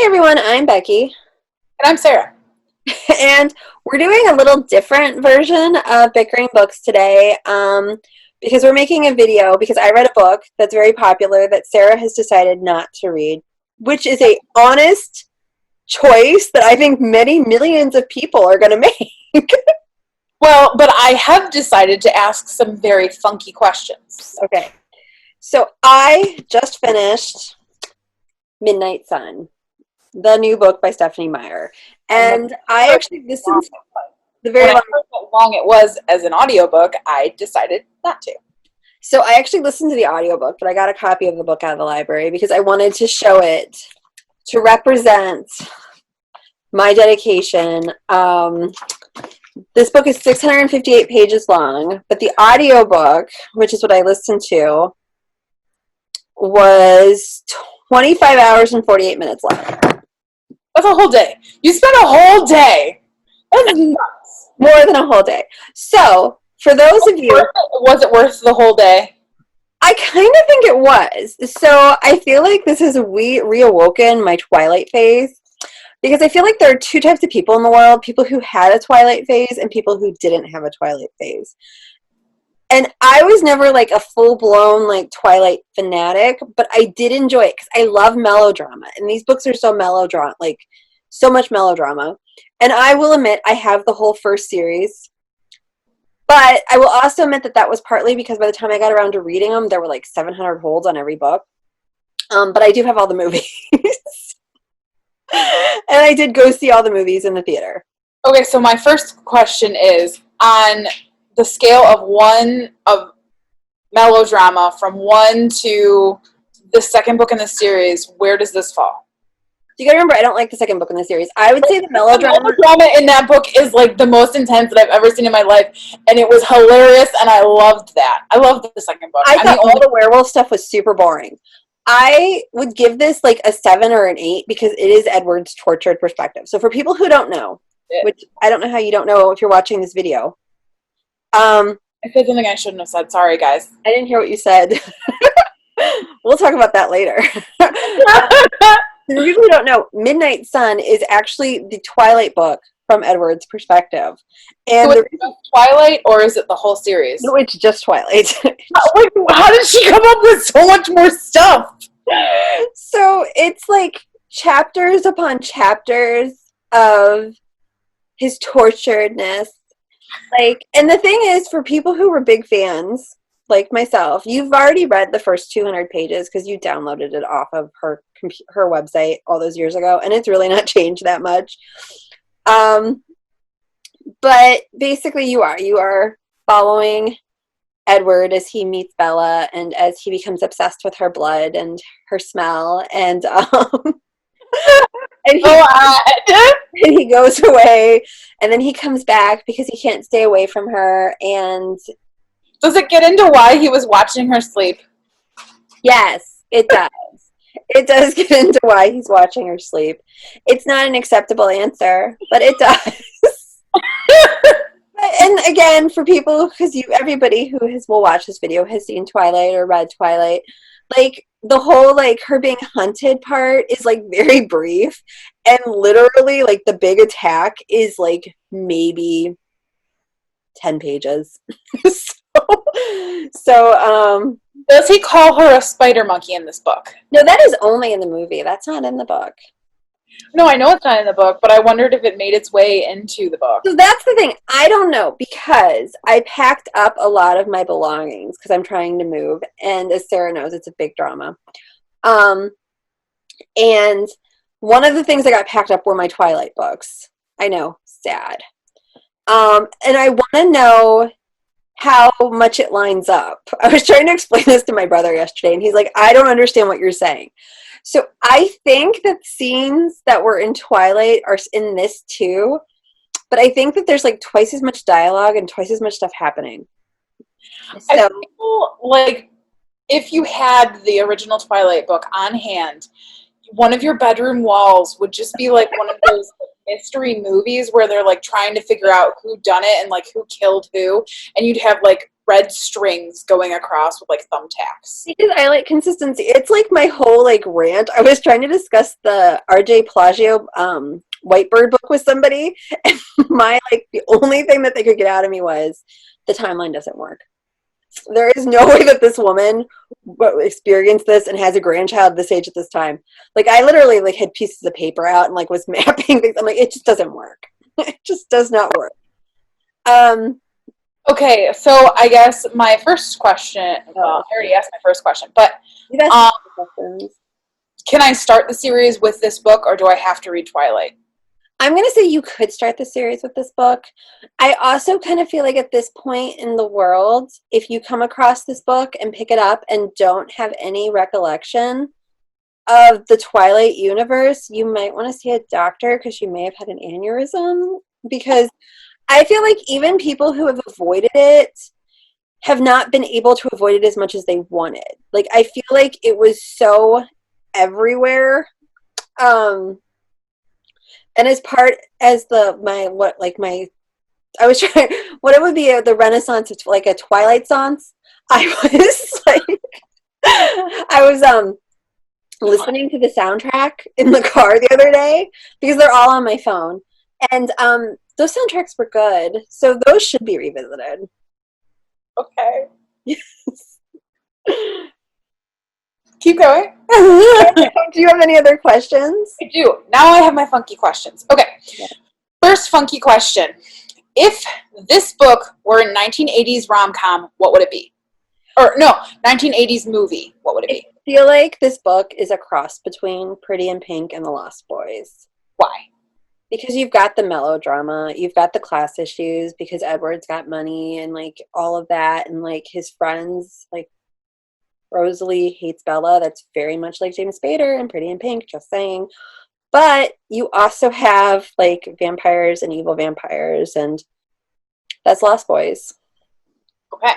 Everyone, I'm Becky, And I'm Sarah. and we're doing a little different version of Bickering books today because we're making a video because I read a book that's very popular that Sarah has decided not to read, which is a honest choice that I think many millions of people are going to make. Well, but I have decided to ask some very funky questions. Okay, so I just finished Midnight Sun, the new book by Stephenie Meyer, and I actually listened to the When very I long. heard how long it was as an audiobook, I decided not to. So I actually listened to the audiobook, but I got a copy of the book out of the library because I wanted to show it to represent my dedication. This book is 658 pages long, but the audiobook, which is what I listened to, was 25 hours and 48 minutes long. That's a whole day. You spent a whole day. That's nuts. More than a whole day. So, for those of you... Was it worth the whole day? I kind of think it was. So, I feel like this has reawoken my Twilight phase. Because I feel like there are two types of people in the world, people who had a Twilight phase and people who didn't have a Twilight phase. And I was never like a full-blown like Twilight fanatic, but I did enjoy it because I love melodrama. And these books are so melodrama, like so much melodrama. And I will admit I have the whole first series. But I will also admit that that was partly because by the time I got around to reading them, there were like 700 holds on every book. But I do have all the movies. And I did go see all the movies in the theater. Okay, so my first question is, on the scale of melodrama from 1 to the second book in the series, where does this fall? You gotta remember, I don't like the second book in the series. I would say the melodrama in that book is like the most intense that I've ever seen in my life, and it was hilarious, and I loved that. I loved the second book. I thought all the werewolf stuff was super boring. I would give this like a 7 or an 8 because it is Edward's tortured perspective. So for people who don't know, which I don't know how you don't know if you're watching this video. I said something I shouldn't have said. Sorry, guys. I didn't hear what you said. We'll talk about that later. For people who don't know, Midnight Sun is actually the Twilight book from Edward's perspective. And so it's just Twilight, or is it the whole series? No, it's just Twilight. How did she come up with so much more stuff? So it's like chapters upon chapters of his torturedness. Like, and the thing is, for people who were big fans, like myself, you've already read the first 200 pages because you downloaded it off of her website all those years ago, and it's really not changed that much. But basically you are following Edward as he meets Bella and as he becomes obsessed with her blood and her smell, and and he goes away, and then he comes back because he can't stay away from her. And does it get into why he was watching her sleep? Yes, it does. It does get into why he's watching her sleep. It's not an acceptable answer, but it does. And again, for people, because everybody who will watch this video has seen Twilight or read Twilight, like the whole like her being hunted part is like very brief, and literally like the big attack is like maybe 10 pages. So does he call her a spider monkey in this book? No, that is only in the movie. That's not in the book. No, I know it's not in the book, but I wondered if it made its way into the book. So that's the thing. I don't know, because I packed up a lot of my belongings because I'm trying to move. And as Sarah knows, it's a big drama. And one of the things that got packed up were my Twilight books. I know, sad. And I want to know how much it lines up. I was trying to explain this to my brother yesterday, and he's like, I don't understand what you're saying. So I think that scenes that were in Twilight are in this too, but I think that there's like twice as much dialogue and twice as much stuff happening. So, I feel like if you had the original Twilight book on hand, one of your bedroom walls would just be like one of those mystery movies where they're like trying to figure out who done it and like who killed who, and you'd have like red strings going across with like thumbtacks. Because I like consistency. It's like my whole like rant. I was trying to discuss the R.J. Plagio Whitebird book with somebody, and my like the only thing that they could get out of me was the timeline doesn't work. There is no way that this woman experienced this and has a grandchild this age at this time. Like I literally like had pieces of paper out and like was mapping things. I'm like, it just doesn't work. It just does not work. Okay, so I guess my first question, well, I already asked my first question, but can I start the series with this book, or do I have to read Twilight? I'm going to say you could start the series with this book. I also kind of feel like at this point in the world, if you come across this book and pick it up and don't have any recollection of the Twilight universe, you might want to see a doctor because you may have had an aneurysm. Because I feel like even people who have avoided it have not been able to avoid it as much as they wanted. Like, I feel like it was so everywhere. And as part as I was trying, what it would be the Renaissance of like a Twilight Songs. I was like, I was listening to the soundtrack in the car the other day because they're all on my phone, and those soundtracks were good, so those should be revisited. Okay. Yes. Keep going. Do you have any other questions? I do. Now I have my funky questions. Okay. Yeah. First funky question. If this book were a 1980s rom-com, what would it be? Or no, 1980s movie, what would it be? I feel like this book is a cross between Pretty in Pink and The Lost Boys. Why? Because you've got the melodrama, you've got the class issues, because Edward's got money and like all of that, and like his friends, like Rosalie hates Bella. That's very much like James Spader and Pretty in Pink, just saying. But you also have like vampires and evil vampires, and that's Lost Boys. Okay.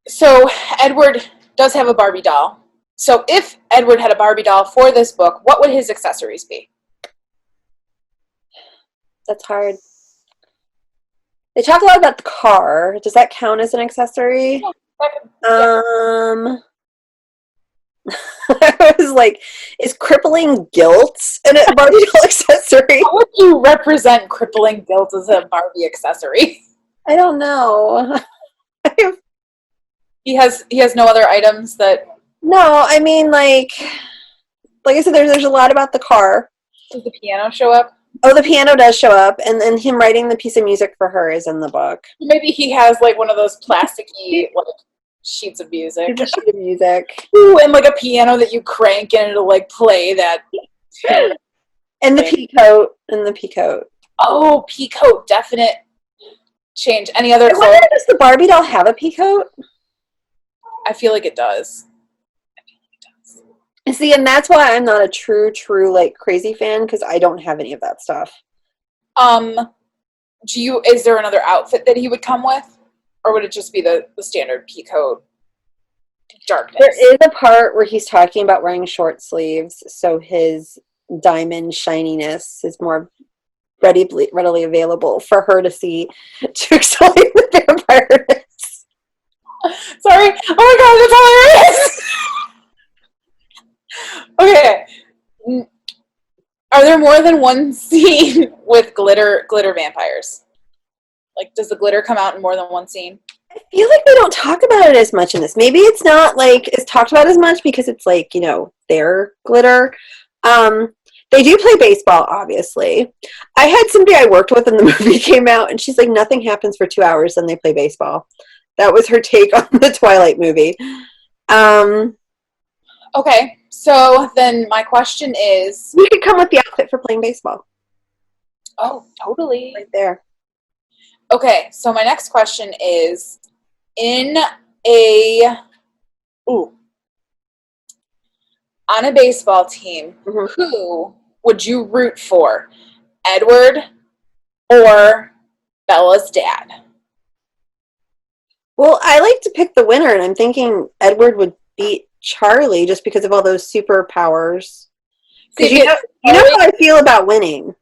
So Edward does have a Barbie doll. So if Edward had a Barbie doll for this book, what would his accessories be? That's hard. They talk a lot about the car. Does that count as an accessory? Yeah. I was like, is crippling guilt a Barbie doll accessory? How would you represent crippling guilt as a Barbie accessory? I don't know. He has no other items that. No, I mean like I said, there's a lot about the car. Does the piano show up? Oh, the piano does show up, and then him writing the piece of music for her is in the book. Maybe he has like one of those plasticky like sheets of music. It's a sheet of music. Ooh, and like a piano that you crank and it'll like play that. And the peacoat. And the peacoat. Oh, peacoat, definite change. Any other clothes? Does the Barbie doll have a peacoat? I feel like it does. See, and that's why I'm not a true like crazy fan, because I don't have any of that stuff. Is there another outfit that he would come with? Or would it just be the standard peacoat darkness? There is a part where he's talking about wearing short sleeves, so his diamond shininess is more readily available for her to see to explain the vampireness. Sorry. Oh my god, that's hilarious! Okay. Are there more than one scene with glitter vampires? Like, does the glitter come out in more than one scene? I feel like they don't talk about it as much in this. Maybe it's not like it's talked about as much because it's like, you know, their glitter. They do play baseball, obviously. I had somebody I worked with when the movie came out, and she's like, nothing happens for 2 hours, then they play baseball. That was her take on the Twilight movie. Okay, so then my question is... You could come with the outfit for playing baseball. Oh, totally. Right there. Okay, so my next question is, on a baseball team, who would you root for? Edward or Bella's dad? Well, I like to pick the winner, and I'm thinking Edward would beat Charlie just because of all those superpowers. Because you know how I feel about winning.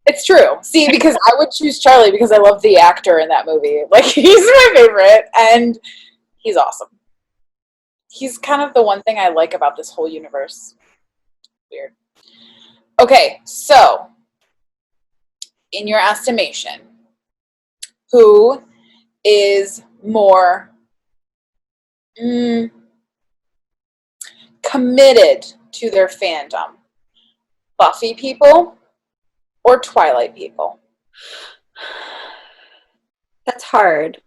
It's true. See, because I would choose Charlie because I love the actor in that movie. Like, he's my favorite, and he's awesome. He's kind of the one thing I like about this whole universe. Weird. Okay, so, in your estimation, who is more committed to their fandom? Buffy people or Twilight people? That's hard.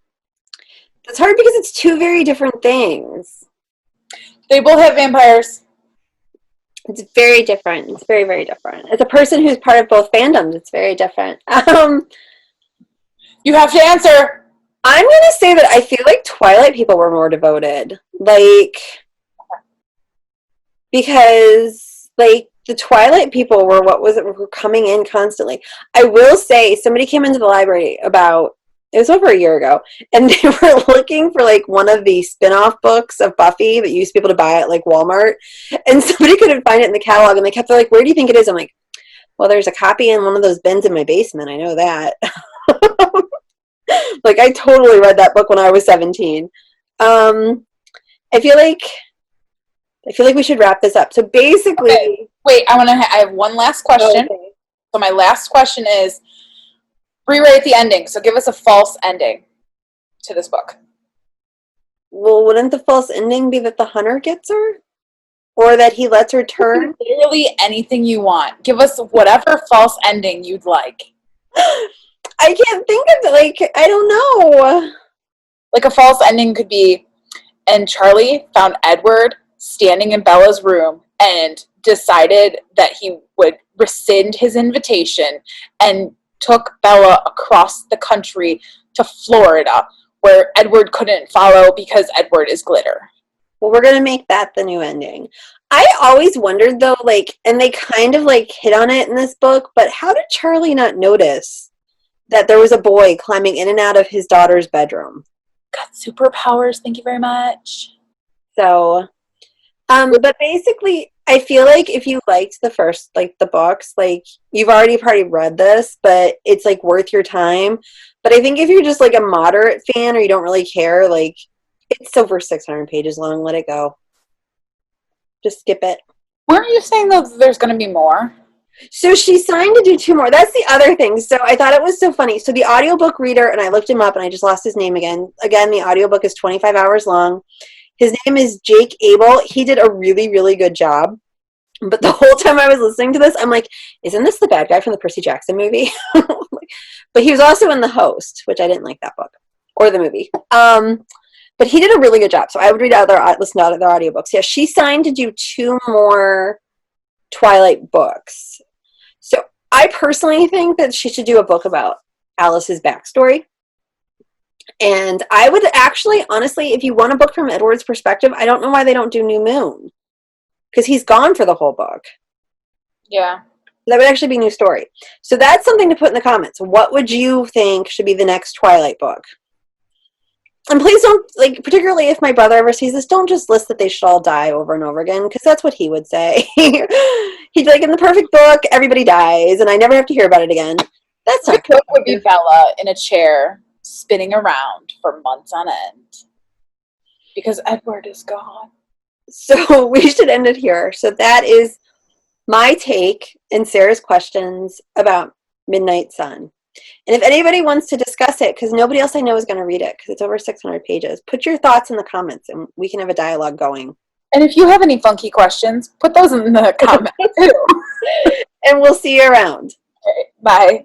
That's hard because it's two very different things. They both have vampires. It's very different. It's very, very different. As a person who's part of both fandoms, it's very different. You have to answer. I'm going to say that I feel like Twilight people were more devoted. Like, because, like, the Twilight people were were coming in constantly. I will say, somebody came into the library it was over a year ago, and they were looking for, like, one of the spin-off books of Buffy that you used to be able to buy at, like, Walmart, and somebody couldn't find it in the catalog, and they kept, like, where do you think it is? I'm like, well, there's a copy in one of those bins in my basement. I know that. Like, I totally read that book when I was 17. I feel like we should wrap this up. So basically, okay. Wait, I have one last question. Okay. So my last question is rewrite the ending. So give us a false ending to this book. Well, wouldn't the false ending be that the hunter gets her? Or that he lets her turn? Literally anything you want. Give us whatever false ending you'd like. I can't think of it. Like, I don't know. Like, a false ending could be, and Charlie found Edward standing in Bella's room and decided that he would rescind his invitation and took Bella across the country to Florida, where Edward couldn't follow because Edward is glitter. Well, we're going to make that the new ending. I always wondered, though, like, and they kind of, like, hit on it in this book, but how did Charlie not notice that there was a boy climbing in and out of his daughter's bedroom? Got superpowers, thank you very much. So, but basically, I feel like if you liked the first, like, the books, like, you've already probably read this, but it's, like, worth your time. But I think if you're just, like, a moderate fan or you don't really care, like, it's over 600 pages long. Let it go. Just skip it. Weren't you saying that there's going to be more? So she signed to do 2 more. That's the other thing. So I thought it was so funny. So the audiobook reader, and I looked him up and I just lost his name again. Again, the audiobook is 25 hours long. His name is Jake Abel. He did a really, really good job. But the whole time I was listening to this, I'm like, isn't this the bad guy from the Percy Jackson movie? But he was also in The Host, which I didn't like that book or the movie. But he did a really good job. So I would listen to other audiobooks. Yeah, she signed to do 2 more Twilight books. So I personally think that she should do a book about Alice's backstory. And I would actually, honestly, if you want a book from Edward's perspective, I don't know why they don't do New Moon. Because he's gone for the whole book. Yeah. That would actually be a new story. So that's something to put in the comments. What would you think should be the next Twilight book? And please don't, like, particularly if my brother ever sees this, don't just list that they should all die over and over again, because that's what he would say. He'd be like, in the perfect book, everybody dies, and I never have to hear about it again. That's not the book would be Bella in a chair, spinning around for months on end. Because Edward is gone. So we should end it here. So that is my take and Sarah's questions about Midnight Sun. And if anybody wants to discuss it, because nobody else I know is going to read it, because it's over 600 pages, put your thoughts in the comments, and we can have a dialogue going. And if you have any funky questions, put those in the comments, too. And we'll see you around. Okay, bye.